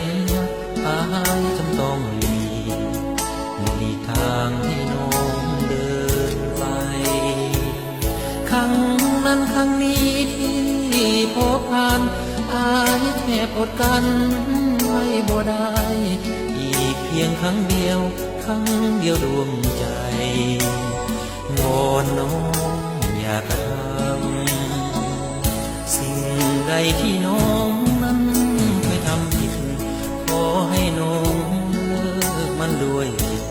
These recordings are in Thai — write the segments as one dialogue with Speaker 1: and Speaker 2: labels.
Speaker 1: นอายจำต้องหลีกทางให้น้องเดินไปครั้งนั้นครั้งนี้ที่พบผ่านอายแทบอดกันไว้บ่ได้อีกเพียงครั้งเดียวครั้งเดียวดวงใจวอนน้องอย่ากระทำสิ่งใดที่น้องนั้นเคยทำผิดขอให้น้องเลิกมันด้วยจิต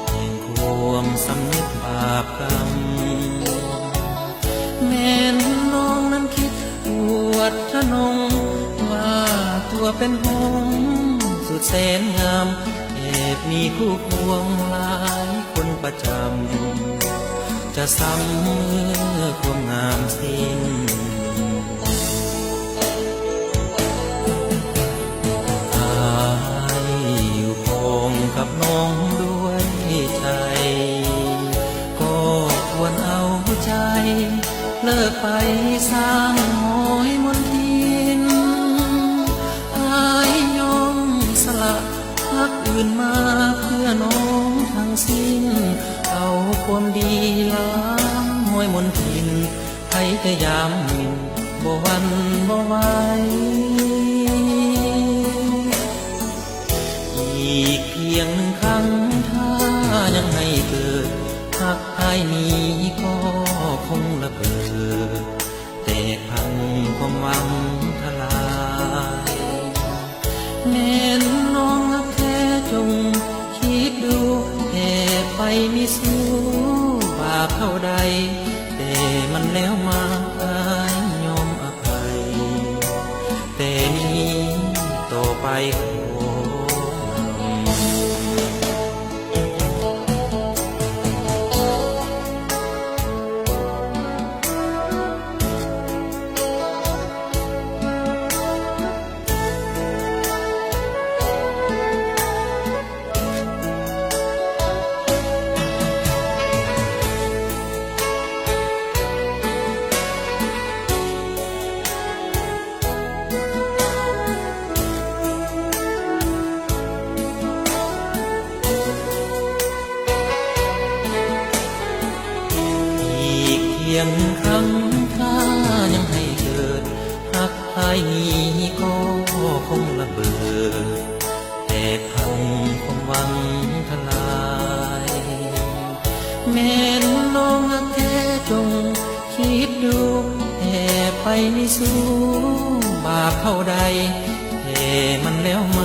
Speaker 1: แห่งความสำนึกบาปกรรมแม้น้องนั้นคิดอวดทะนงว่าตัวเป็นหงส์สุดแสนงามแอบมีคู่ควงหลายคนประจำจะซ้ำเมื่อความงามสิ้นอายอยู่คงกับน้องด้วยใจก็ควรเอาใจเลิกไปสร้างหอยมนทินอายยอมสละพักอื่นมาเพื่อน้องทั้งสิ้นเอาความดีล้างห้วยมนทินให้พยายามมินบ่หวั่นบ่ไหวอีกเพียงหนึ่งครั้งถ้ายังให้เกิดหักอายนี้ก็คงระเบิดแต่พังความหวังทลายแม่น้องรักแท้จงคิดดูแอบไปมิสู้บาปเท่าใดแต่มันแล้วมาอายยอมอภัยแต่นี้ต่อไปขอเพียงครั้งถ้ายังให้เกิดหักอายนี้ก็คงระเบิดแต่พังความหวังทลายแม่น้องรักแท้จงคิดดูแอบไปไม่สู้บาปเท่าใดแต่มันแล้วมา